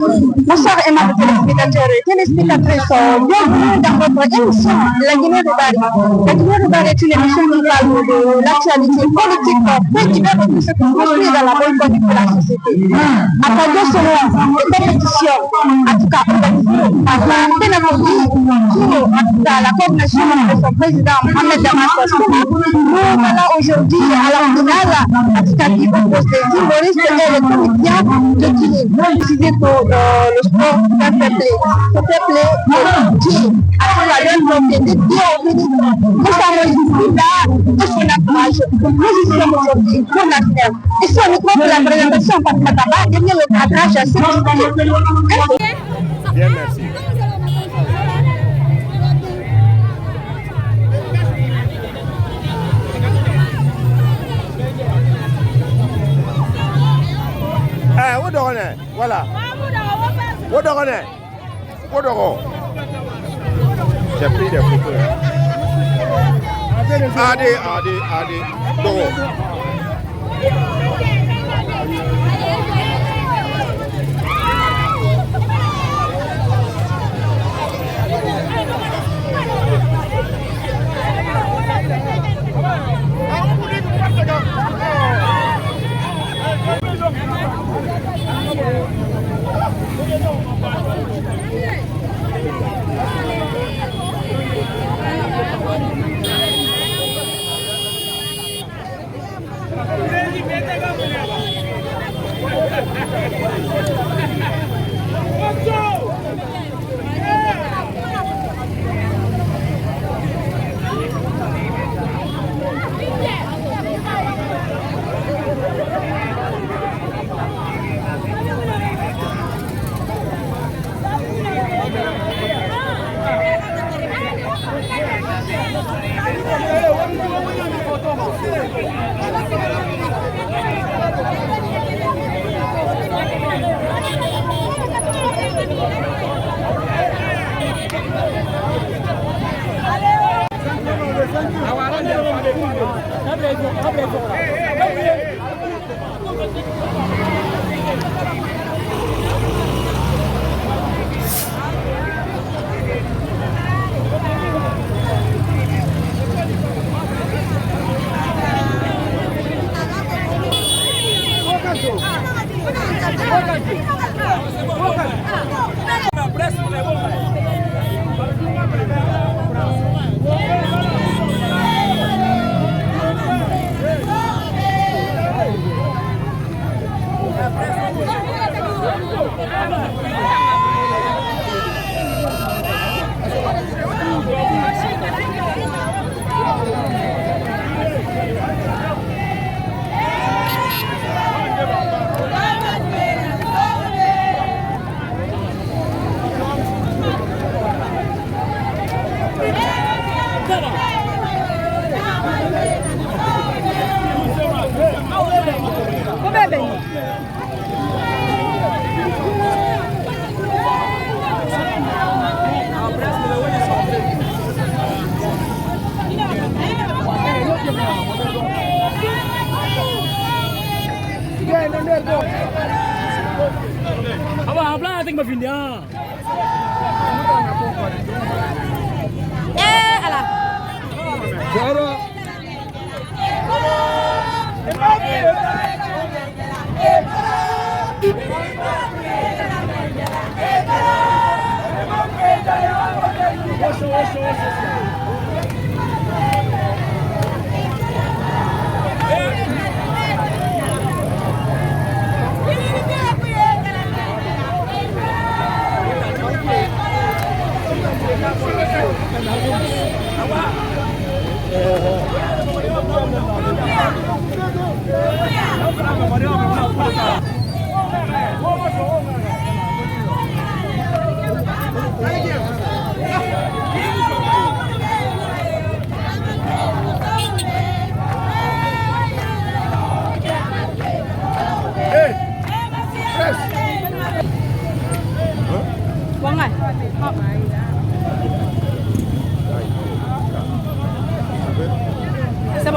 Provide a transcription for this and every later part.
Bonsoir aimables téléspectateurs et téléspectatrices, bienvenue dans votre émission La Guinée Rurale. La Guinée Rurale est une émission qui parle de l'actualité politique, peu divers et tout ce qui se construit dans la bonne conduite de la société. Attendons selon les compétitions, en tout cas organisées par la pédagogie, pour en tout cas la coordination de son président Mohamed Damas Souma. Nous voilà aujourd'hui à la finale, en tout cas qui oppose les humoristes et les comédiens de Guinée. Préciser que le sport fait plaisir. Ça fait plaisir. Après la donne propriété, bienvenue. Nous sommes ici là, de son entourage. Nous y sommes aujourd'hui pour la finale. Ici, on nous trouve la présentation par Kataba, derrière le cadrage à sécurité. Bien, merci. Voilà. J'ai pris des photos. Allez.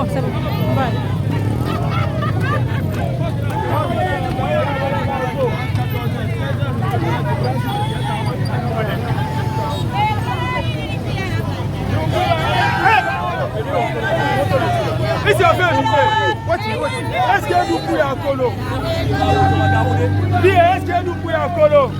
C'est bon. Voilà. Est-ce que nous pouvons en colo? Est-ce que nous pouvons en colo?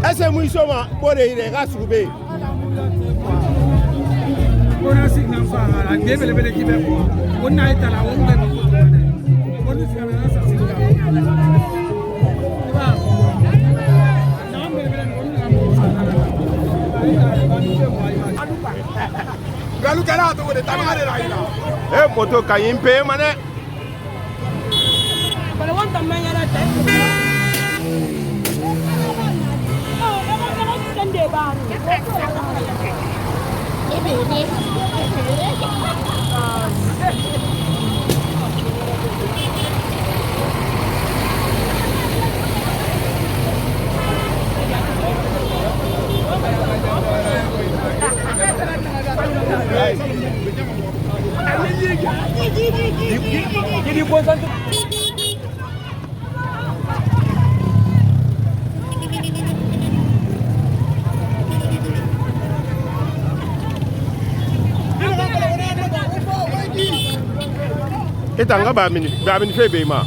Ese muy soma bore ire ga sube. Ona signal fa la debele bele kibe ko. Ona itala wonde ko. Ona signal na sa signal. Galu kala to de tamare la ila. Moto kayimpe mane. Pero wanta manya la te. Itanga ba mini febe ma.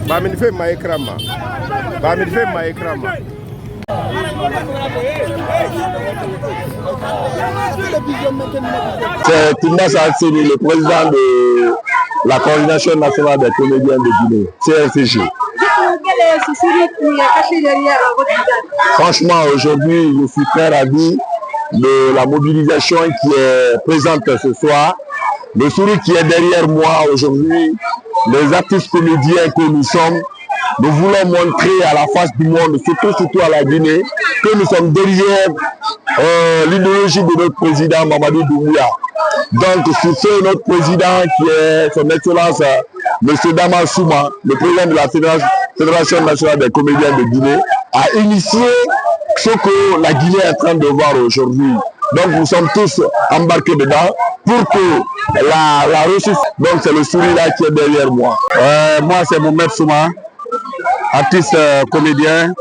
Ba min fe ma ekrama. Ba min fe ma ekrama. C'est Tindas Alseni, le président de la Coordination nationale des comédiens de Guinée, CRCG. Franchement, aujourd'hui, je suis très ravi de la mobilisation qui est présente ce soir. Le sourire qui est derrière moi aujourd'hui, les artistes comédiens que nous sommes, nous voulons montrer à la face du monde, surtout à la Guinée, que nous sommes derrière l'idéologie de notre président Mamadou Doumbouya. Donc, sur ce, notre président qui est son Excellence M. Dama Souma, le président de la Fédération nationale des comédiens de Guinée, a initié ce que la Guinée est en train de voir aujourd'hui. Donc, nous sommes tous embarqués dedans pour que la ressource, donc c'est le sourire là qui est derrière moi. Moi, c'est Mohamed Souma, artiste comédien,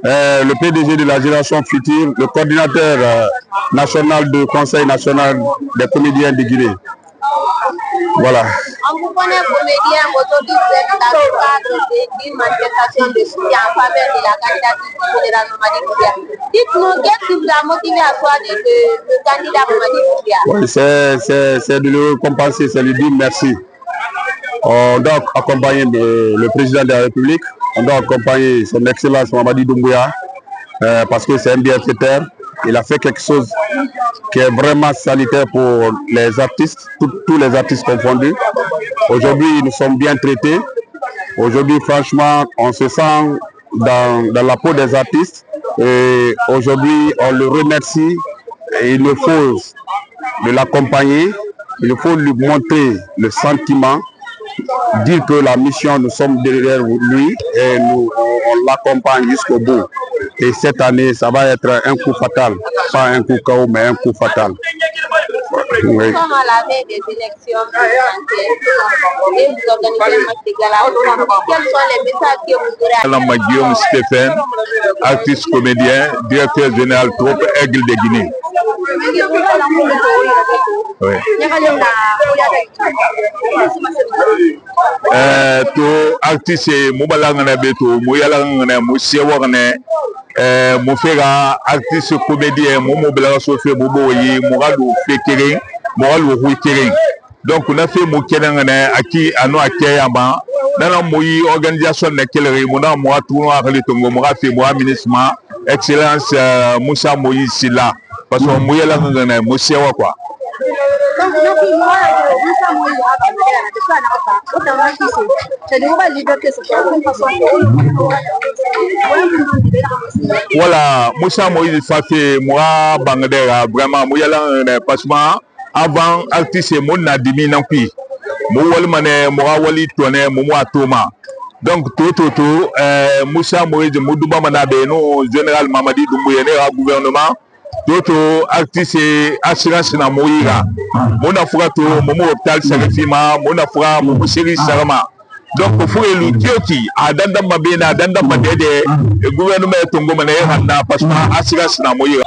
le PDG de la génération future, le coordinateur national du Conseil national des comédiens de Guinée. Voilà. On vous connaît comédien, aujourd'hui vous êtes dans le cadre d'une manifestation de soutien en faveur de la candidature du général Mamadi Doumbouya. Dites-nous, qu'est-ce qui vous a motivé à choisir le candidat Mamadi Doumbouya? Oui, c'est de le récompenser, c'est de lui dire merci. On doit accompagner le président de la République, on doit accompagner son Excellence Mamadi Doumbouya parce que c'est un bienfaiteur. Il a fait quelque chose qui est vraiment sanitaire pour les artistes, tous les artistes confondus. Aujourd'hui, nous sommes bien traités. Aujourd'hui, franchement, on se sent dans la peau des artistes. Et aujourd'hui, on le remercie. Et il nous faut de l'accompagner. Il faut lui montrer le sentiment, dire que la mission, nous sommes derrière lui et on l'accompagne jusqu'au bout. Et cette année, ça va être un coup fatal. Pas un coup KO, mais un coup fatal. Nous sommes à la veille des élections présidentielles et vous organisez un match de gala. Quels sont les messages que vous aurez à Alamba Guillaume Stéphane, artiste comédien, directeur général troupe Aigle de Guinée. Oui. To artiste mubalangana beto muyalangana musewagane mufera artiste comédien mumobla sofe boboyi mugalu fekere mugalu huikere. Donc on a fait mukelangana aki ano akeyama nana moyi organisation na kelere mona mo atu akali tongo mo fait mo ministre excellence Moussa Moïse Silla parce que muyalangana musewa quoi. Voilà, Moussa Moïse Fafe, moi, Bangladesh, vraiment, moi, parce que avant, artiste, mon nadimi n'ampi, moi, mané, moi, wali tourné, moi, Thomas. Donc, tout, Moussa Moïse, Moudouba Manabe, non, général Mamadi Doumbouye, gouvernement. Toto artiste assurance na moira mona fura to momo hospital Serefima mona fura momo seri Sarama donc faut le dioki adanda mabena adanda madede gouvernement tongo mané handa parce que assurance na moira.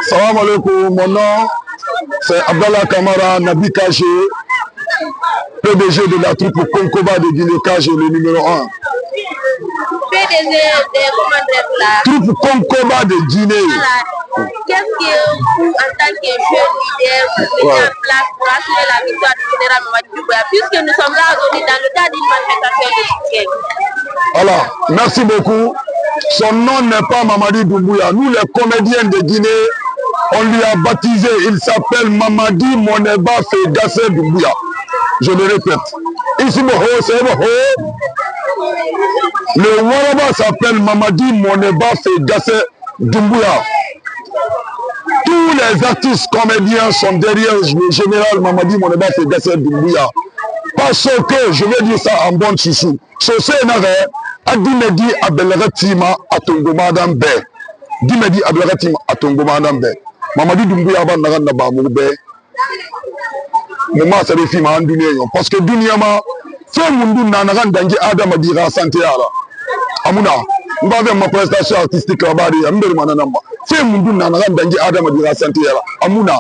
Salam alaikum, mon nom c'est Abdallah Kamara Nabi Kaché, PDG de la troupe Konkoba de Guinée Kaché, le numéro 1. PDG de la troupe Konkoba de Guinée. Qu'est-ce que vous, en tant que jeune leader, vous mettez en place pour assurer la victoire du général Mamadi Doumbouya, puisque nous sommes là aujourd'hui dans le cadre d'une manifestation de soutien? Alors, merci beaucoup. Son nom n'est pas Mamadi Doumbouya. Nous, les comédiens de Guinée, on lui a baptisé. Il s'appelle Mamadi Moneba Fegassé Doumbouya. Je le répète. Ici, le Waraba s'appelle Mamadi Moneba Fegassé Doumbouya. Tous les artistes comédiens sont derrière le général Mamadi Moneba Fegassé Doumbouya. Parce que, je vais dire ça en bon chouchou, Sosé Nare, Adimedi Abelretima Atongomadan Be. Dimedi Abelretima Atongomadan Be. Mamadi Doumbouya va Naran Nabamou Be. Mama Serefima Andunion. Parce que Duniama, fait Mundu Nanaran Dangi Adam Adira Santiara. Amuna, on va faire ma prestation artistique là-bas, Amber Mananamba. Fait Mundu Nanaran Dangi Adam Adira Santiara. Amuna.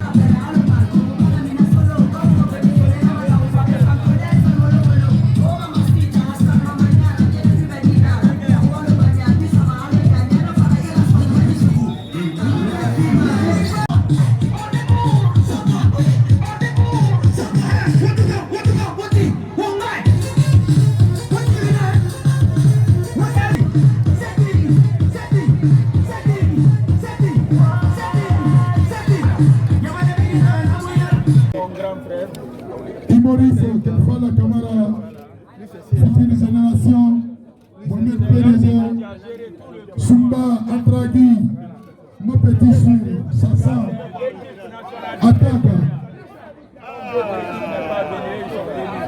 Maurice Kelfala Kamara, future génération, Mohamed PDG, Sumba Atragui, mon petit frère, Sassa, Ataka,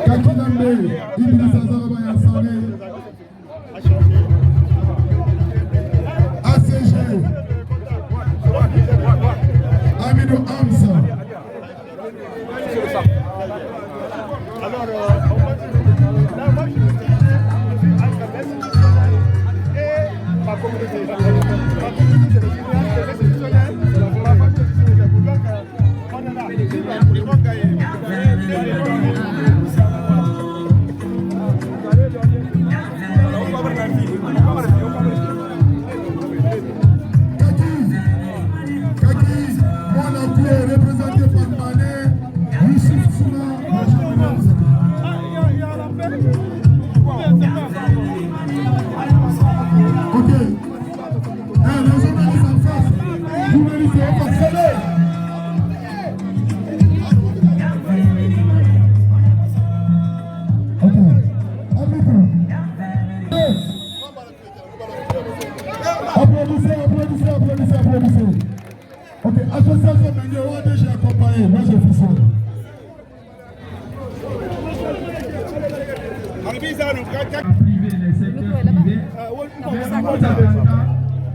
Kakinambe, Idrissa Zarabaya Sane, ACG, Amidou Hamza. Ok, association Menguewa déjà accompagné, moi je fais ça.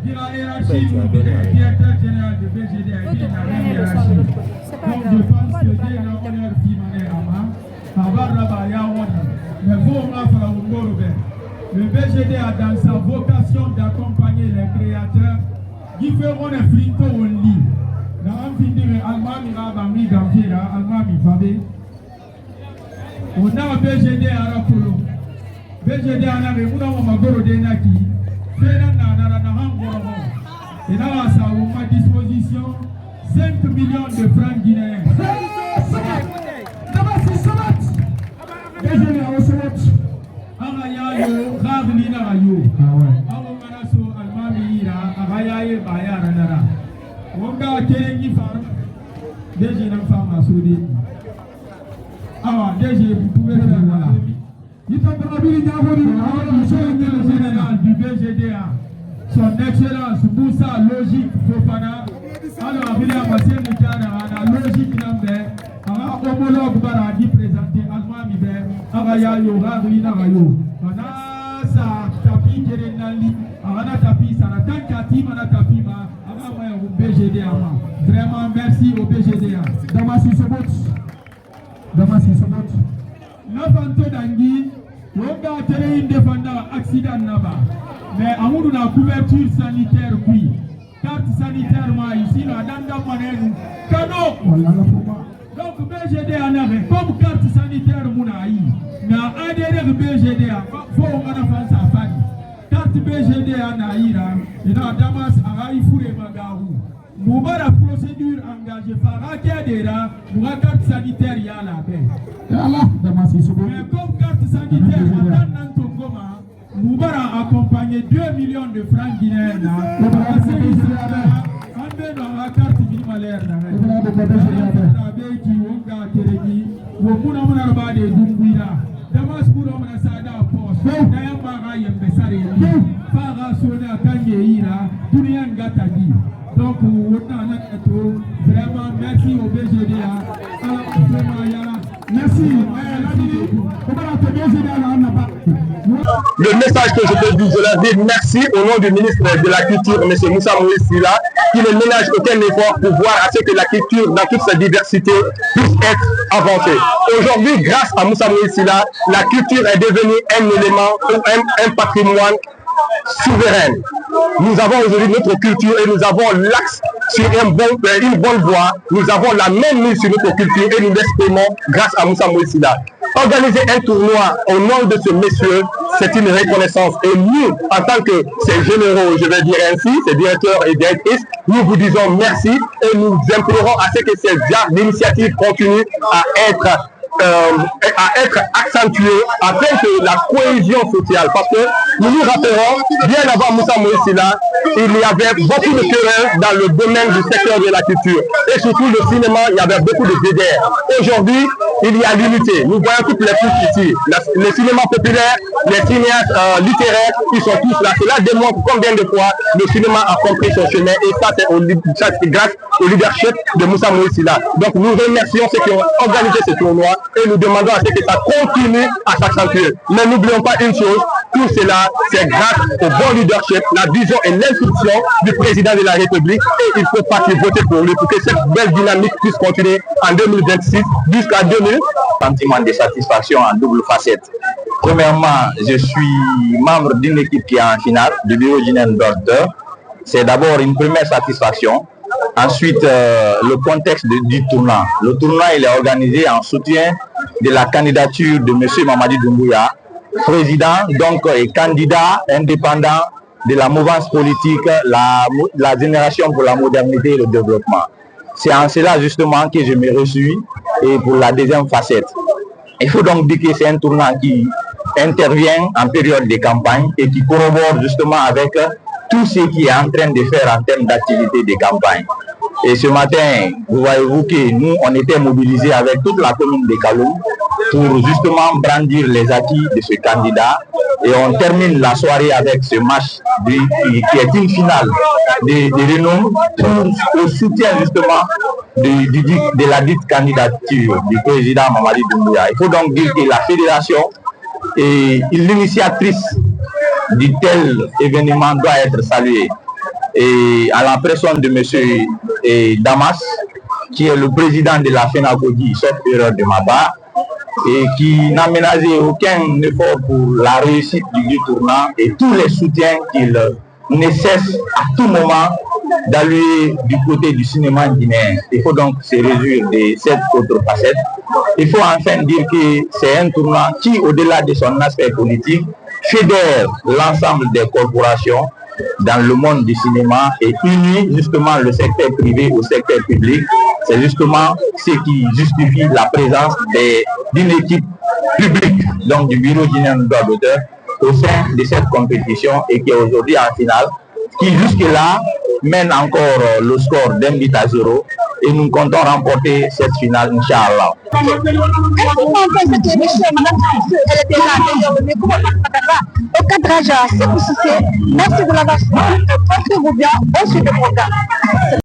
la hiérarchie, le directeur général de BGD a dit la hiérarchie. Donc je pense que dès la honneur qui m'en est à mais vous, on a fait le BGD a dans sa vocation d'accompagner les créateurs qui feront les frites au lit. Dans un film de Almami Rabami Gamfira, Almami Fabé, on a BGD à Rapolo. BGD à la Rémouna Magoro Denaki, et là, ça a à disposition 5 millions de francs guinéens. BGD à Osewot. Arayayo, Ravlina Rayo. Awamanaso, Almami Ira, Arayaye, Bayara Nara. Wonga Kengi Farm, DG Namfam Asodi. Ah, DG, vous pouvez faire là. Il est le général du BGDA, son excellence Moussa Logique Fofana. Alors, William Bassé Moukana, la logique Nambé, alors homologue Baradi présenté Alma Miber, Arayayo, Ravlina Rayo. Mana sa tapi Kerenali, Arana tapi, Saratan Kati, Mana tapi, Arama au BGDA. Vraiment, merci au BGDA. Damasi Sobot. Damasi Sobot. Nafanto Dangi. Wonga télé indépendant accident naba. Mais amour na couverture sanitaire puis carte sanitaire moi ici la danda manenu kano. Donc BGD en avait comme carte sanitaire mouna yi. Na adhéré BGD faut on a fait ça fani. Carte BGD en aïra et na Damas araï fouré magaou. Moubara procédure engagée par Akadera, nous carte sanitaire y a la paix. Mais comme carte sanitaire, Moubara accompagné 2 millions de francs guinéens. Dans la carte minimalaire. Donc, vraiment, merci au BGDA. Merci. Le message que je te dis, je leur dis merci au nom du ministre de la Culture, M. Moussa Moïse Silla, qui ne ménage aucun effort pour voir à ce que la culture, dans toute sa diversité, puisse être avancée. Aujourd'hui, grâce à Moussa Moïse Silla, la culture est devenue un élément ou un patrimoine souverain. Nous avons aujourd'hui notre culture et nous avons l'axe sur une bonne voie. Nous avons la même mise sur notre culture et nous l'exprimons grâce à Moussa Moïse Silla. Organiser un tournoi au nom de ce monsieur, c'est une reconnaissance. Et nous, en tant que ces généraux, je vais dire ainsi, ces directeurs et directrices, nous vous disons merci et nous implorons à ce que ces initiatives continuent à être accentuées afin que la cohésion sociale, parce que nous nous rappelons, bien avant Moussa Moïse Silla, il y avait beaucoup de terrain dans le domaine du secteur de la culture. Et surtout le cinéma, il y avait beaucoup de védères. Aujourd'hui, il y a l'unité. Nous voyons toutes les touches ici. Les cinémas populaires, les cinéastes littéraires, ils sont tous là. Cela démontre combien de fois le cinéma a compris son chemin. Et ça, c'est grâce au leadership de Moussa Moïse Silla. Donc nous remercions ceux qui ont organisé ce tournoi et nous demandons à ce que ça continue à s'accentuer. Mais n'oublions pas une chose, tout cela, c'est grâce au bon leadership, la vision et l'instruction du président de la République. Et il ne faut pas qu'il vote pour lui pour que cette belle dynamique puisse continuer en 2026 jusqu'à 2000. Sentiment de satisfaction en double facette. Premièrement, je suis membre d'une équipe qui est en finale du bureau guinéen d'ordre. C'est d'abord une première satisfaction. Ensuite, le contexte du tournoi. Le tournoi il est organisé en soutien de la candidature de M. Mamadi Doumbouya, président donc et candidat indépendant de la mouvance politique, la génération pour la modernité et le développement. C'est en cela justement que je me réjouis et pour la deuxième facette. Il faut donc dire que c'est un tournoi qui intervient en période de campagne et qui corrobore justement avec tout ce qui est en train de faire en termes d'activité de campagne. Et ce matin, vous voyez-vous que nous, on était mobilisés avec toute la commune de Kaloum pour justement brandir les acquis de ce candidat. Et on termine la soirée avec ce match qui est une finale de renom au soutien justement de la dite candidature du président Mamadi Doumbouya. Il faut donc dire que la fédération et l'initiatrice de tel événement doit être saluée. et à la personne de M. Damas, qui est le président de la FENACODI, sauf erreur de ma part, et qui n'a ménagé aucun effort pour la réussite du tournant et tous les soutiens qu'il ne cesse à tout moment d'aller du côté du cinéma guinéen. Il faut donc se réjouir de cette autre facette. Il faut enfin dire que c'est un tournant qui, au-delà de son aspect politique, fédère l'ensemble des corporations dans le monde du cinéma et unit justement le secteur privé au secteur public. C'est justement ce qui justifie la présence d'une équipe publique, donc du Bureau guinéen de droits d'auteur, au sein de cette compétition et qui est aujourd'hui en finale, qui jusque-là mène encore le score d'un but à 0 et nous comptons remporter cette finale, Inch'Allah. Est-ce qu'on fait cette émission, madame, elle était là, mais comment au cadrage, c'est merci de l'avoir fait, portez-vous bien, on suit le programme.